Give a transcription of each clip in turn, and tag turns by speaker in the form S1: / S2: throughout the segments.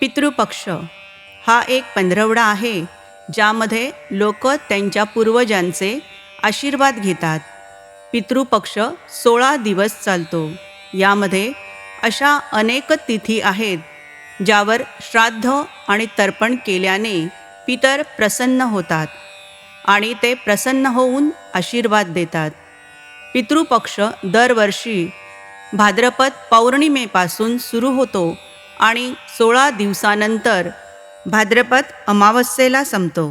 S1: पितृपक्ष हा एक पंधरवडा आहे ज्यामध्ये लोक त्यांच्या पूर्वजांचे आशीर्वाद घेतात. पितृपक्ष 16 दिवस चालतो. यामध्ये अशा अनेक तिथी आहेत ज्यावर श्राद्ध आणि तर्पण केल्याने पितर प्रसन्न होतात आणि ते प्रसन्न होऊन आशीर्वाद देतात. पितृपक्ष दरवर्षी भाद्रपद पौर्णिमेपासून सुरू होतो आणि 16 दिवसानंतर भाद्रपद अमावस्येला संपतो.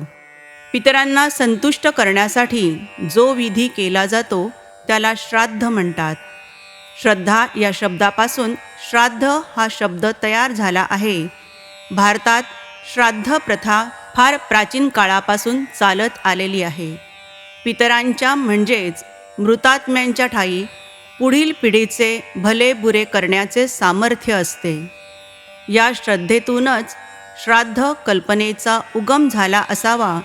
S1: पितरांना संतुष्ट करण्यासाठी जो विधी केला जातो त्याला श्राद्ध म्हणतात. श्रद्धा या शब्दापासून श्राद्ध हा शब्द तयार झाला आहे. भारतात श्राद्ध प्रथा फार प्राचीन काळापासून चालत आलेली आहे. पितरांच्या म्हणजेच मृतात्म्यांच्या ठायी पुढील पिढीचे भले बुरे करण्याचे सामर्थ्य असते. या श्रद्धेतूनच श्राद्ध कल्पनेचा उगम झाला असावा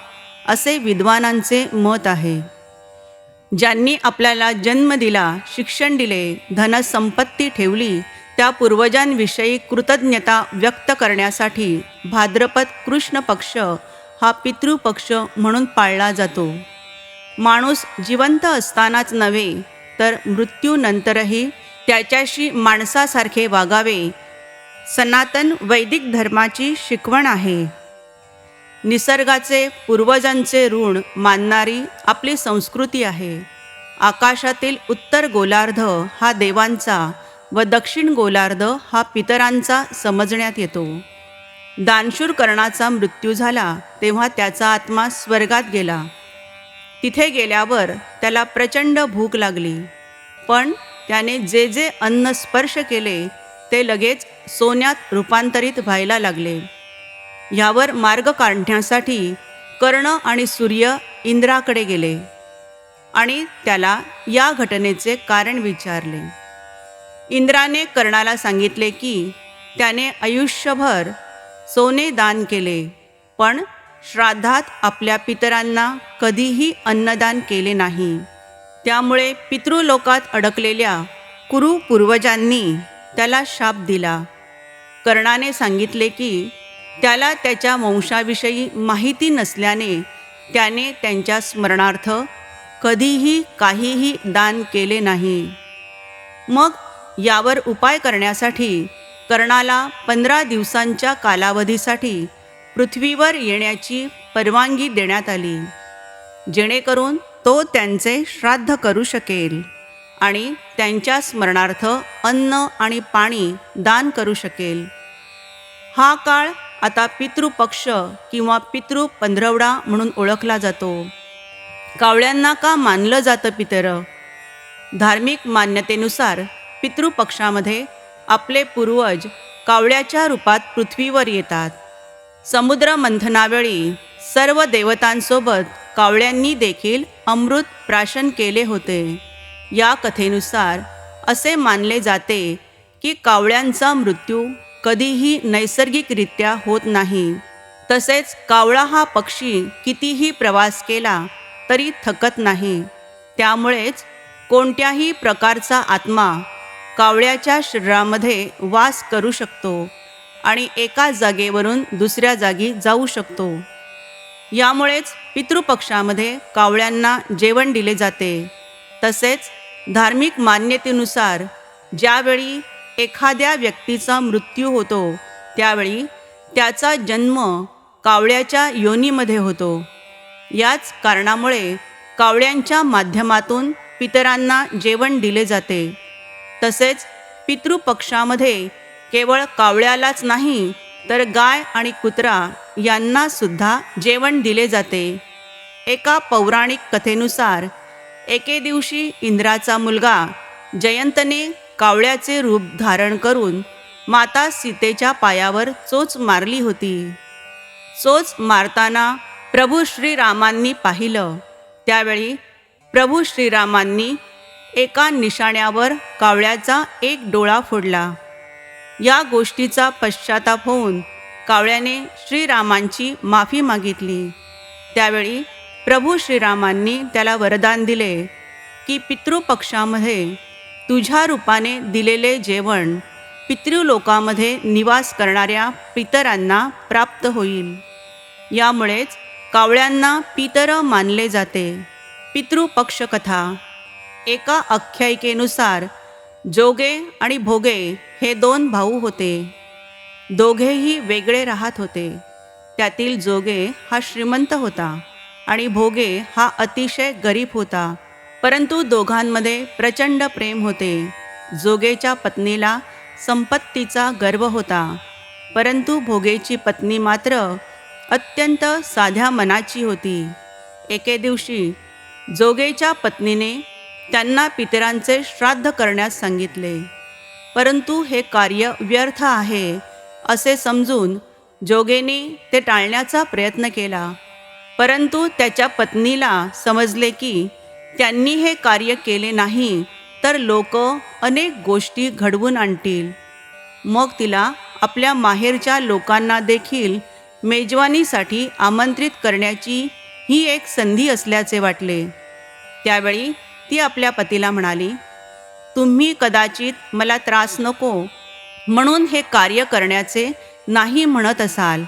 S1: असे विद्वानांचे मत आहे. ज्यांनी आपल्याला जन्म दिला, शिक्षण दिले, धनसंपत्ती ठेवली, त्या पूर्वजांविषयी कृतज्ञता व्यक्त करण्यासाठी भाद्रपद कृष्ण पक्ष हा पितृपक्ष म्हणून पाळला जातो. माणूस जिवंत असतानाच नव्हे तर मृत्यूनंतरही त्याच्याशी माणसासारखे वागावे, सनातन वैदिक धर्माची शिकवण आहे. निसर्गाचे पूर्वजांचे ऋण मानणारी आपली संस्कृती आहे. आकाशातील उत्तर गोलार्ध हा देवांचा व दक्षिण गोलार्ध हा पितरांचा समजण्यात येतो. दानशूर कर्णाचा मृत्यू झाला तेव्हा त्याचा आत्मा स्वर्गात गेला. तिथे गेल्यावर त्याला प्रचंड भूक लागली, पण त्याने जे जे अन्न स्पर्श केले ते लगेच सोन्यात रूपांतरित व्हायला लागले. ह्यावर मार्ग काढण्यासाठी कर्ण आणि सूर्य इंद्राकडे गेले आणि त्याला या घटनेचे कारण विचारले. इंद्राने कर्णाला सांगितले की त्याने आयुष्यभर सोने दान केले, पण श्राद्धात आपल्या पितरांना कधीही अन्नदान केले नाही. त्यामुळे पितृलोकात अडकलेल्या कुरु पूर्वजांनी त्याला शाप दिला. कर्णाने सांगितले की त्याला त्याच्या वंशाविषयी माहिती नसल्याने त्याने त्यांच्या स्मरणार्थ कधीही काहीही दान केले नाही. मग यावर उपाय करण्यासाठी कर्णाला 15 दिवसांच्या कालावधीसाठी पृथ्वीवर येण्याची परवानगी देण्यात आली, जेणेकरून तो त्यांचे श्राद्ध करू शकेल आणि त्यांच्या स्मरणार्थ अन्न आणि पाणी दान करू शकेल. हा काळ आता पितृपक्ष किंवा पितृ पंधरवडा म्हणून ओळखला जातो. कावळ्यांना का मानलं जातं पितर? धार्मिक मान्यतेनुसार पितृपक्षामध्ये आपले पूर्वज कावळ्याच्या रूपात पृथ्वीवर येतात. समुद्र मंथनावेळी सर्व देवतांसोबत कावळ्यांनी देखील अमृत प्राशन केले होते. या कथेनुसार असे मानले जाते की कावळ्यांचा मृत्यू कधीही नैसर्गिकरित्या होत नाही. तसेच कावळा हा पक्षी कितीही प्रवास केला तरी थकत नाही. त्यामुळेच कोणत्याही प्रकारचा आत्मा कावळ्याच्या शरीरामध्ये वास करू शकतो आणि एका जागेवरून दुसऱ्या जागी जाऊ शकतो. यामुळेच पितृपक्षामध्ये कावळ्यांना जेवण दिले जाते. तसेच धार्मिक मान्यतेनुसार ज्यावेळी एखाद्या व्यक्तीचा मृत्यू होतो त्यावेळी त्याचा जन्म कावळ्याच्या योनीमध्ये होतो. याच कारणामुळे कावळ्यांच्या माध्यमातून पितरांना जेवण दिले जाते. तसेच पितृपक्षामध्ये केवळ कावळ्यालाच नाही तर गाय आणि कुत्रा यांनासुद्धा जेवण दिले जाते. एका पौराणिक कथेनुसार एके दिवशी इंद्राचा मुलगा जयंतने कावळ्याचे रूप धारण करून माता सीतेच्या पायावर चोच मारली होती. चोच मारताना प्रभू श्रीरामांनी पाहिलं. त्यावेळी प्रभू श्रीरामांनी एका निशाण्यावर कावळ्याचा एक डोळा फोडला. या गोष्टीचा पश्चाताप होऊन कावळ्याने श्रीरामांची माफी मागितली. त्यावेळी प्रभू श्रीरामांनी त्याला वरदान दिले की पितृपक्षामध्ये तुझ्या रूपाने दिलेले जेवण पितृलोकामध्ये निवास करणाऱ्या पितरांना प्राप्त होईल. यामुळेच कावळ्यांना पितर मानले जाते. पितृपक्ष कथा. एका आख्यायिकेनुसार जोगे आणि भोगे हे 2 भाऊ होते. दोघेही वेगळे राहत होते. त्यातील जोगे हा श्रीमंत होता आणि भोगे हा अतिशय गरीब होता. परंतु दोघांमध्ये प्रचंड प्रेम होते. जोगेच्या पत्नीला संपत्तीचा गर्व होता, परंतु भोगेची पत्नी मात्र अत्यंत साध्या मनाची होती. एके दिवशी जोगेच्या पत्नीने त्यांना पितरांचे श्राद्ध करण्यास सांगितले, परंतु हे कार्य व्यर्थ आहे असे समजून जोगेने ते टाळण्याचा प्रयत्न केला. परंतु त्याच्या पत्नीला समजले की त्यांनी हे कार्य केले नाही तर लोक अनेक गोष्टी घडवून आणतील. मग तिला आपल्या माहेरच्या लोकांना देखील मेजवानीसाठी आमंत्रित करण्याची ही एक संधी असल्याचे वाटले. त्यावेळी ती आपल्या पतीला म्हणाली, तुम्ही कदाचित मला त्रास नको म्हणून हे कार्य करण्याचे नाही म्हणत असाल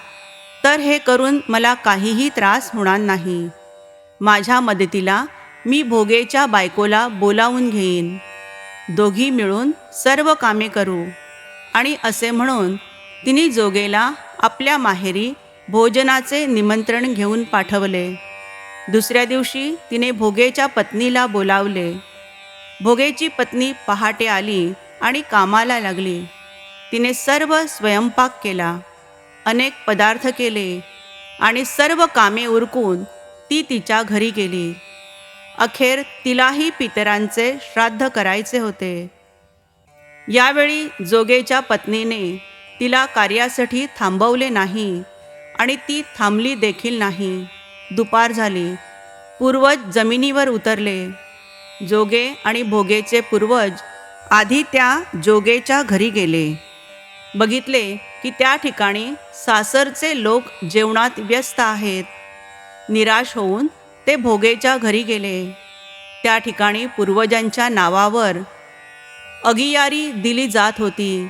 S1: तर हे करून मला काहीही त्रास होणार नाही. माझ्या मदतीला मी भोगेच्या बायकोला बोलावून घेईन. दोघी मिळून सर्व कामे करू. आणि असे म्हणून तिने जोगेला आपल्या माहेरी भोजनाचे निमंत्रण घेऊन पाठवले. दुसऱ्या दिवशी तिने भोगेच्या पत्नीला बोलावले. भोगेची पत्नी पहाटे आली आणि कामाला लागली. तिने सर्व स्वयंपाक केला, अनेक पदार्थ केले आणि सर्व कामे उरकून ती तिच्या घरी गेली. अखेर तिलाही पितरांचे श्राद्ध करायचे होते. यावेळी जोगेच्या पत्नीने तिला कार्यासाठी थांबवले नाही आणि ती थांबली देखील नाही. दुपार झाली. पूर्वज जमिनीवर उतरले. जोगे आणि भोगेचे पूर्वज आधी त्या जोगेच्या घरी गेले. बघितले की त्या ठिकाणी सासरचे लोक जेवणात व्यस्त आहेत. निराश होऊन ते भोगेच्या घरी गेले. त्या ठिकाणी पूर्वजांच्या नावावर अगियारी दिली जात होती.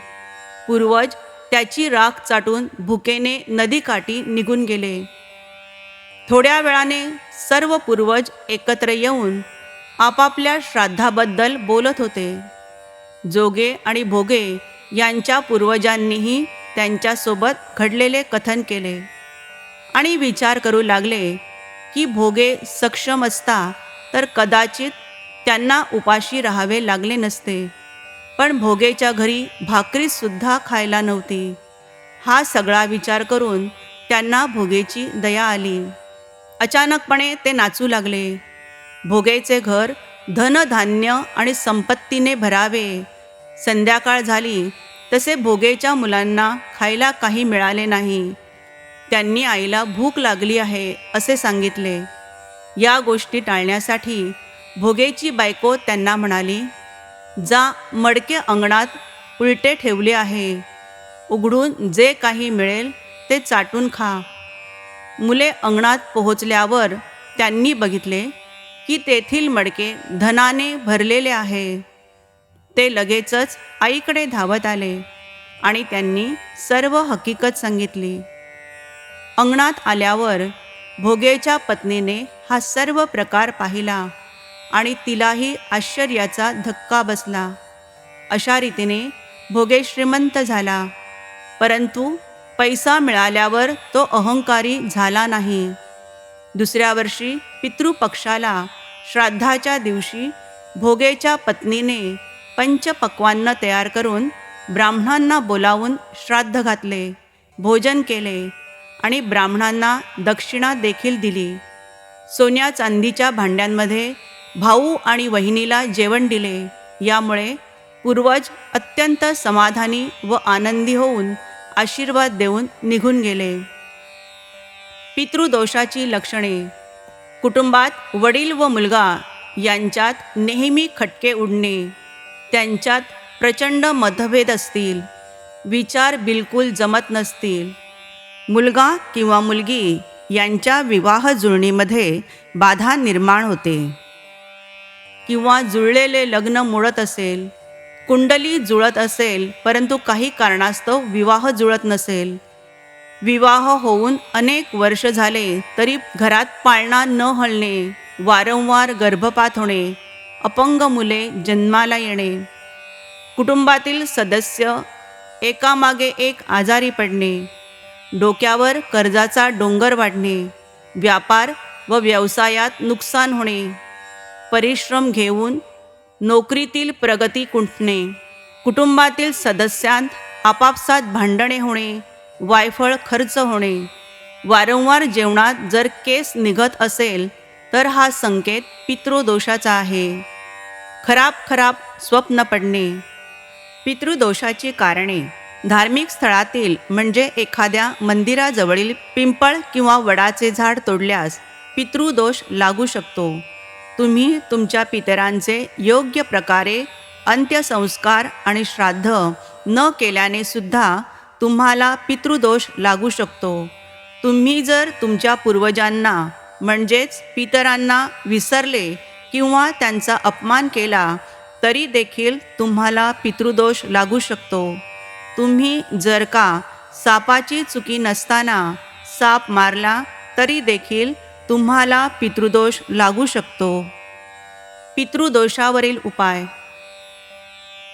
S1: पूर्वज त्याची राख चाटून भुकेने नदीकाठी निघून गेले. थोड्या वेळाने सर्व पूर्वज एकत्र येऊन आपापल्या श्राद्धाबद्दल बोलत होते. जोगे आणि भोगे यांच्या पूर्वजांनीही त्यांच्यासोबत घडलेले कथन केले आणि विचार करू लागले की भोगे सक्षम असता तर कदाचित त्यांना उपाशी राहावे लागले नसते. पण भोगेच्या घरी भाकरीसुद्धा खायला नव्हती. हा सगळा विचार करून त्यांना भोगेची दया आली. अचानकपणे ते नाचू लागले. भोगेचे घर धनधान्य आणि संपत्तीने भरावे. संध्याकाळ झाली तसे भोगेच्या मुलांना खायला काही मिळाले नाही. त्यांनी आईला भूक लागली आहे असे सांगितले. या गोष्टी टाळण्यासाठी भोगेची बायको त्यांना म्हणाली, जा मडके अंगणात उलटे ठेवले आहे. उघडून जे काही मिळेल ते चाटून खा. मुले अंगणात पोहोचल्यावर त्यांनी बघितले की तेथील मडके धनाने भरलेले आहे. ते लगेचच आईकडे धावत आले आणि त्यांनी सर्व हकीकत सांगितली. अंगणात आल्यावर भोगेच्या पत्नीने हा सर्व प्रकार पाहिला आणि तिलाही आश्चर्याचा धक्का बसला. अशा रीतीने भोगे श्रीमंत झाला, परंतु पैसा मिळाल्यावर तो अहंकारी झाला नाही. दुसऱ्या वर्षी पितृपक्षाला श्राद्धाच्या दिवशी भोगेच्या पत्नीने पंचपक्वान्न तयार करून ब्राह्मणांना बोलावून श्राद्ध घातले, भोजन केले आणि ब्राह्मणांना दक्षिणा देखील दिली. सोन्या चांदीच्या भांड्यांमध्ये भाऊ आणि वहिनीला जेवण दिले. यामुळे पूर्वज अत्यंत समाधानी व आनंदी होऊन आशीर्वाद देऊन निघून गेले. पितृदोषाची लक्षणे. कुटुंबात वडील व मुलगा यांच्यात नेहमी खटके उडणे, त्यांच्यात प्रचंड मतभेद असतील, विचार बिलकुल जमत नसतील, मुलगा किंवा मुलगी यांच्या विवाह जुळणीमध्ये बाधा निर्माण होते किंवा जुळलेले लग्न मोडत असेल, कुंडली जुळत असेल परंतु काही कारणास्तव विवाह जुळत नसेल, विवाह होऊन अनेक वर्ष झाले तरी घरात पाळणा न हलणे, वारंवार गर्भपात होणे, अपंग मुले जन्माला येणे, कुटुंबातील सदस्य एकामागे एक आजारी पडणे, डोक्यावर कर्जाचा डोंगर वाढणे, व्यापार व व्यवसायात नुकसान होणे, परिश्रम घेऊन नोकरीतील प्रगती खुंटणे, कुटुंबातील सदस्यांत आपापसात भांडणे होणे, वायफळ खर्च होणे, वारंवार जेवणात जर केस निघत असेल तर हा संकेत पितृदोषाचा आहे. खराब स्वप्न पडणे. पितृदोषाची कारणे. धार्मिक स्थळातील म्हणजे एखाद्या मंदिराजवळील पिंपळ किंवा वडाचे झाड तोडल्यास पितृदोष लागू शकतो. तुम्ही तुमच्या पितरांचे योग्य प्रकारे अंत्यसंस्कार आणि श्राद्ध न केल्याने सुद्धा तुम्हाला पितृदोष लागू शकतो. तुम्ही जर तुमच्या पूर्वजांना म्हणजेच पितरांना विसरले किंवा त्यांचा अपमान केला तरी देखील तुम्हाला पितृदोष लागू शकतो. तुम्ही जर का सापाची चुकी नसताना साप मारला तरी देखील तुम्हाला पितृदोष लागू शकतो. पितृदोषावरील उपाय.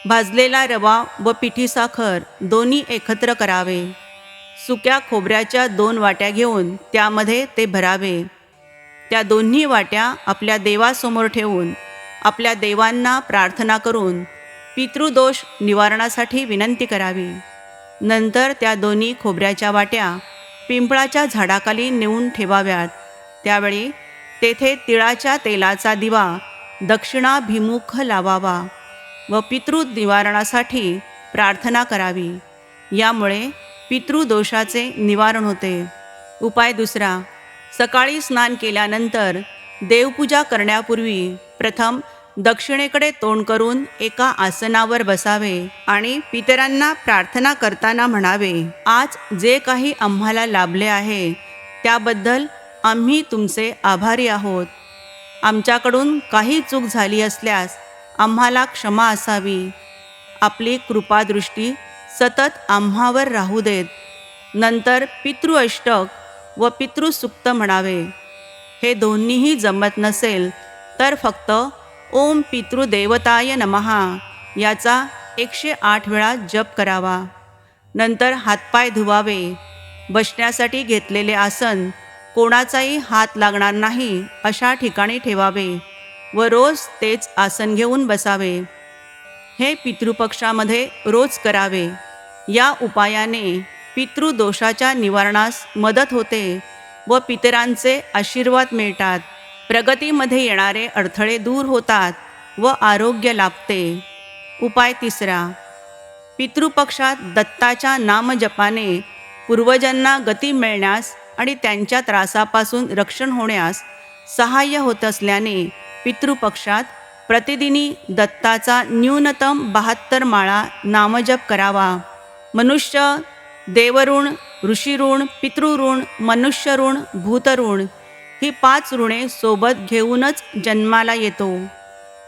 S1: भाजलेला रवा व पिठी साखर दोन्ही एकत्र करावे. सुक्या खोबऱ्याच्या 2 वाट्या घेऊन त्यामध्ये ते भरावे. त्या दोन्ही वाट्या आपल्या देवासमोर ठेवून आपल्या देवांना प्रार्थना करून पितृदोष निवारणासाठी विनंती करावी. नंतर त्या दोन्ही खोबऱ्याच्या वाट्या पिंपळाच्या झाडाखाली नेऊन ठेवाव्यात. त्यावेळी तेथे तिळाच्या तेलाचा दिवा दक्षिणाभिमुख लावावा व पितृनिवारणासाठी प्रार्थना करावी. यामुळे पितृदोषाचे निवारण होते. उपाय दुसरा. सकाळी स्नान केल्यानंतर देवपूजा करण्यापूर्वी प्रथम दक्षिणेकडे तोंड करून एका आसनावर बसावे आणि पितरांना प्रार्थना करताना म्हणावे, आज जे काही आम्हाला लाभले आहे त्याबद्दल आम्ही तुमचे आभारी आहोत. आमच्याकडून काही चूक झाली असल्यास आम्हाला क्षमा असावी. आपली कृपादृष्टी सतत आम्हावर राहू देत. नंतर पितृअष्टक व पितृसुक्त म्हणावे. हे दोन्हीही जमत नसेल तर फक्त ओम पितृदेवताय नमः याचा 108 वेळा जप करावा. नंतर हातपाय धुवावे. बसण्यासाठी घेतलेले आसन कोणाचाही हात लागणार नाही अशा ठिकाणी ठेवावे व रोज तेच आसन घेऊन बसावे. हे पितृपक्षामध्ये रोज करावे. या उपायाने पितृदोषाच्या निवारणास मदत होते व पितरांचे आशीर्वाद मिळतात. प्रगतीमध्ये येणारे अडथळे दूर होतात व आरोग्य लाभते. उपाय तिसरा. पितृपक्षात दत्ताच्या नामजपाने पूर्वजांना गती मिळण्यास आणि त्यांच्या त्रासापासून रक्षण होण्यास सहाय्य होत असल्याने पितृपक्षात प्रतिदिनी दत्ताचा न्यूनतम 72 माळा नामजप करावा. मनुष्य, देवऋण, ऋषीऋण, पितृऋण, मनुष्यऋण, भूतऋण ही 5 ऋणे सोबत घेऊनच जन्माला येतो.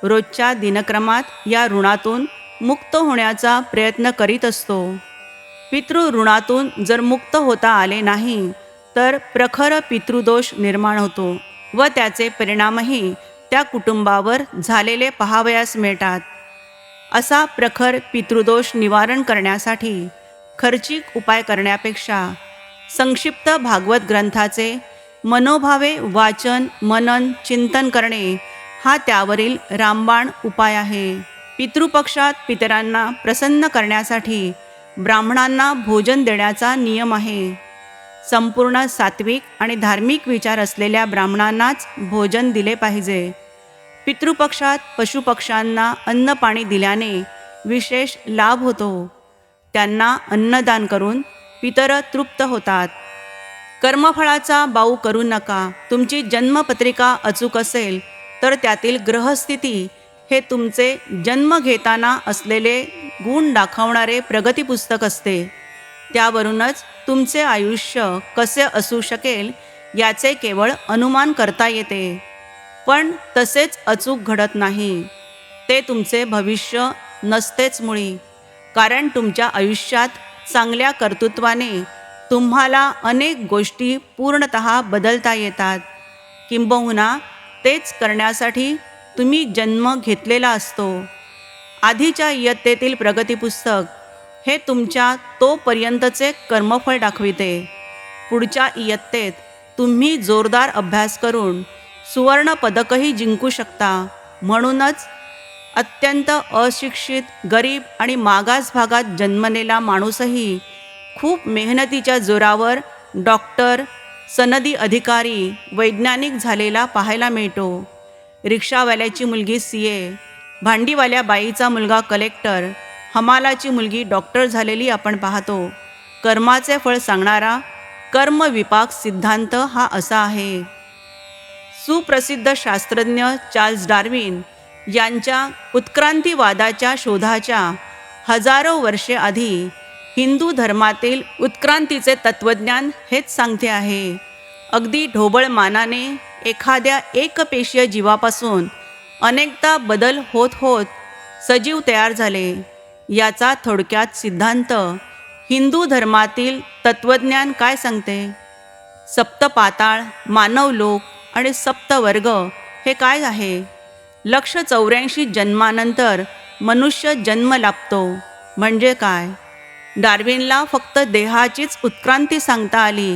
S1: रोजच्या दिनक्रमात या ऋणातून मुक्त होण्याचा प्रयत्न करीत असतो. पितृऋणातून जर मुक्त होता आले नाही तर प्रखर पितृदोष निर्माण होतो व त्याचे परिणामही त्या कुटुंबावर झालेले पाहावयास मिळतात. असा प्रखर पितृदोष निवारण करण्यासाठी खर्चिक उपाय करण्यापेक्षा संक्षिप्त भागवत ग्रंथाचे मनोभावे वाचन, मनन, चिंतन करणे हा त्यावरील रामबाण उपाय आहे. पितृपक्षात पितरांना प्रसन्न करण्यासाठी ब्राह्मणांना भोजन देण्याचा नियम आहे. संपूर्ण सात्विक आणि धार्मिक विचार असलेल्या ब्राह्मणांनाच भोजन दिले पाहिजे. पितृपक्षात पशुपक्ष्यांना अन्नपाणी दिल्याने विशेष लाभ होतो. त्यांना अन्नदान करून पितर तृप्त होतात. कर्मफळाचा बाऊ करू नका. तुमची जन्मपत्रिका अचूक असेल तर त्यातील ग्रहस्थिती हे तुमचे जन्म घेताना असलेले गुण दाखवणारे प्रगतीपुस्तक असते. त्यावरूनच तुमचे आयुष्य कसे असू शकेल याचे केवळ अनुमान करता येते. पण तसेच अचूक घडत नाही. ते तुमचे भविष्य नसतेच मुळी, कारण तुमच्या आयुष्यात चांगल्या कर्तृत्वाने तुम्हाला अनेक गोष्टी पूर्णतः बदलता येतात. किंबहुना तेच करण्यासाठी तुम्ही जन्म घेतलेला असतो. आधीच्या इयत्तेतील प्रगतीपुस्तक हे तुमच्या तोपर्यंतचे कर्मफळ दाखविते. पुढच्या इयत्तेत तुम्ही जोरदार अभ्यास करून सुवर्ण पदकही जिंकू शकता. म्हणूनच अत्यंत अशिक्षित, गरीब आणि मागास भागात जन्मलेला माणूसही खूप मेहनतीच्या जोरावर डॉक्टर, सनदी अधिकारी, वैज्ञानिक झालेला पाहायला मिळतो. रिक्षावाल्याची मुलगी CA, भांडीवाल्या बाईचा मुलगा कलेक्टर, हमालाची मुलगी डॉक्टर झालेली आपण पाहतो. कर्माचे फळ सांगणारा कर्मविपाक सिद्धांत हा असा आहे. सुप्रसिद्ध शास्त्रज्ञ चार्ल्स डार्विन यांच्या उत्क्रांतीवादाच्या शोधाच्या हजारो वर्षे आधी हिंदू धर्मातील उत्क्रांतीचे तत्त्वज्ञान हेच सांगते आहे. अगदी ढोबळ मानाने एखाद्या एकपेशीय जीवापासून अनेकदा बदल होत होत सजीव तयार झाले. याचा थोडक्यात सिद्धांत हिंदू धर्मातील तत्त्वज्ञान काय सांगते? सप्तपाताळ, मानवलोक आणि सप्तवर्ग हे काय आहे? 184 जन्मानंतर मनुष्य जन्म लाभतो म्हणजे काय? डार्विनला फक्त देहाचीच उत्क्रांती सांगता आली.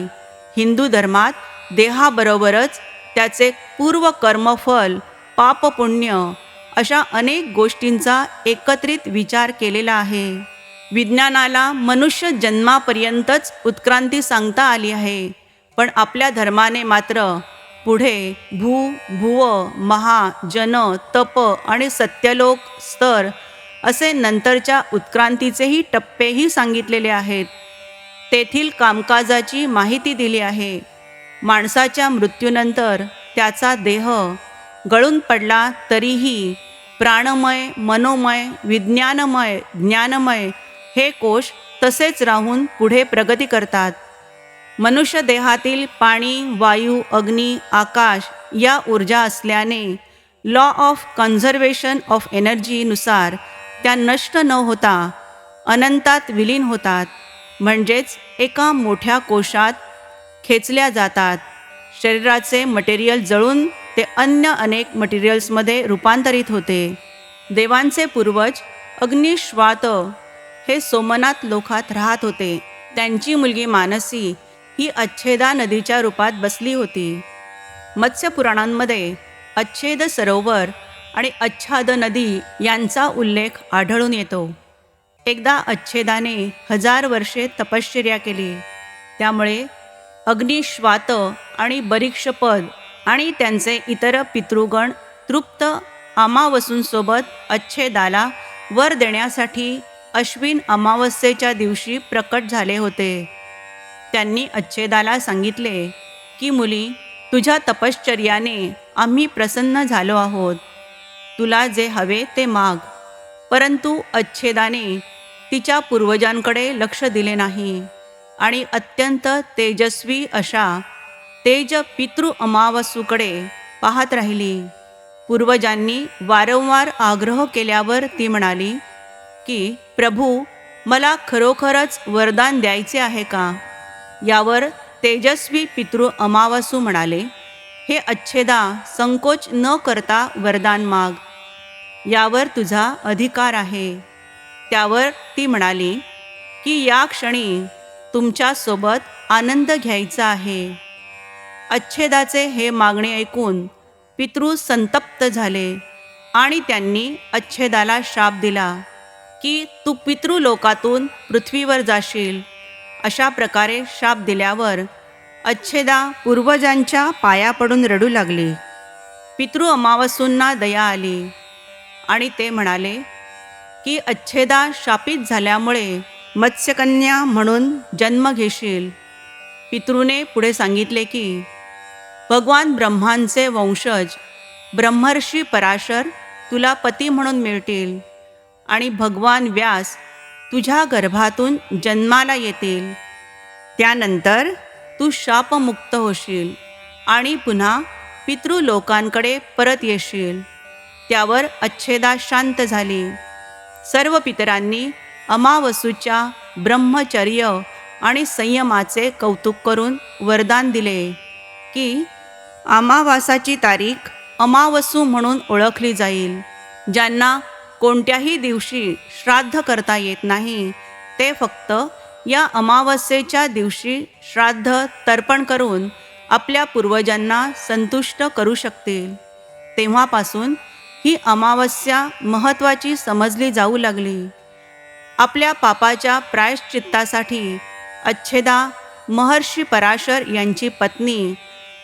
S1: हिंदू धर्मात देहाबरोबरच त्याचे पूर्व कर्मफल, पापपुण्य अशा अनेक गोष्टींचा एकत्रित विचार केलेला आहे. विज्ञानाला मनुष्य जन्मापर्यंतच उत्क्रांती सांगता आली आहे, पण आपल्या धर्माने मात्र पुढे भू, भुव, महा, जन, तप आणि सत्यलोक स्तर असे नंतरच्या उत्क्रांतीचेही टप्पेही सांगितलेले आहेत. तेथील कामकाजाची माहिती दिली आहे. माणसाच्या मृत्यूनंतर त्याचा देह गळून पडला तरीही प्राणमय, मनोमय, विज्ञानमय, ज्ञानमय हे कोश तसेच राहून पुढे प्रगती करतात. मनुष्य देहातील पाणी, वायू, अग्नी, आकाश या ऊर्जा असल्याने लॉ ऑफ कन्झर्वेशन ऑफ एनर्जीनुसार त्या नष्ट न होता अनंतात विलीन होतात, म्हणजेच एका मोठ्या कोशात खेचल्या जातात. शरीराचे मटेरियल जळून ते अन्य अनेक मटेरियल्समध्ये रूपांतरित होते. देवांचे पूर्वज अग्निश्वात हे सोमनाथ लोकात राहत होते. त्यांची मुलगी मानसी ही अच्छेदा नदीच्या रूपात बसली होती. मत्स्यपुराणांमध्ये अच्छेद सरोवर आणि अच्छाद नदी यांचा उल्लेख आढळून येतो. एकदा अच्छेदाने 1000 वर्षे तपश्चर्या केली. त्यामुळे अग्निश्वात आणि बरीक्षपद आणि त्यांचे इतर पितृगण तृप्त अमावसूंसोबत अच्छेदाला वर देण्यासाठी अश्विन अमावस्येच्या दिवशी प्रकट झाले होते. त्यांनी अच्छेदाला सांगितले की मुली, तुझ्या तपश्चर्याने आम्ही प्रसन्न झालो आहोत. तुला जे हवे ते माग. परंतु अच्छेदाने तिच्या पूर्वजांकडे लक्ष दिले नाही आणि अत्यंत तेजस्वी अशा तेज पितृ अमावसूकडे पाहत राहिली. पूर्वजांनी वारंवार आग्रह केल्यावर ती म्हणाली की प्रभू, मला खरोखरच वरदान द्यायचे आहे का? यावर तेजस्वी पितृ अमावसू म्हणाले, हे अच्छेदा, संकोच न करता वरदान माग. यावर तुझा अधिकार आहे. त्यावर ती म्हणाली की या क्षणी तुमच्यासोबत आनंद घ्यायचा आहे. अच्छेदाचे हे मागणे ऐकून पितृ संतप्त झाले आणि त्यांनी अच्छेदाला शाप दिला की तू पितृलोकातून पृथ्वीवर जाशील. अशा प्रकारे शाप दिल्यावर अच्छेदा पूर्वजांच्या पाया पडून रडू लागली. पितृ अमावसूंना दया आली आणि ते म्हणाले की अच्छेदा शापित झाल्यामुळे मत्स्यकन्या म्हणून जन्म घेशील. पितृने पुढे सांगितले की भगवान ब्रह्मांचे वंशज ब्रह्मर्षी पराशर तुला पती म्हणून मिळतील आणि भगवान व्यास तुझ्या गर्भातून जन्माला येतील. त्यानंतर तू शापमुक्त होशील आणि पुन्हा पितृलोकांकडे परत येशील. त्यावर अच्छेदा शांत झाली. सर्व पितरांनी अमावसूच्या ब्रह्मचर्य आणि संयमाचे कौतुक करून वरदान दिले की अमावासाची तारीख अमावसू म्हणून ओळखली जाईल. ज्यांना कोणत्याही दिवशी श्राद्ध करता येत नाही ते फक्त या अमावस्येच्या दिवशी श्राद्ध तर्पण करून आपल्या पूर्वजांना संतुष्ट करू शकतील. तेव्हापासून ही अमावस्या महत्त्वाची समजली जाऊ लागली. आपल्या पापाच्या प्रायश्चित्तासाठी अच्छेदा महर्षी पराशर यांची पत्नी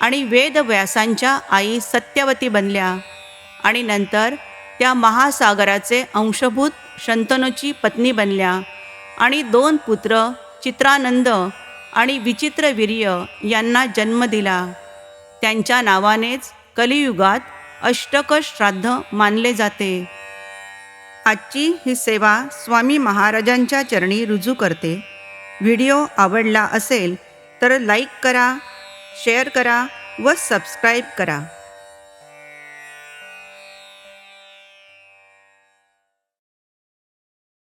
S1: आणि वेदव्यासांच्या आई सत्यवती बनल्या आणि नंतर त्या महासागराचे अंशभूत शंतनूची पत्नी बनल्या आणि 2 पुत्र चित्रानंद आणि विचित्रवीर्य यांना जन्म दिला. त्यांच्या नावानेच कलियुगात अष्टक श्राद्ध मानले जाते. आजची ही सेवा स्वामी महाराजांच्या चरणी रुजू करते. व्हिडिओ आवडला असेल तर लाईक करा, शेअर करा व सबस्क्राईब करा.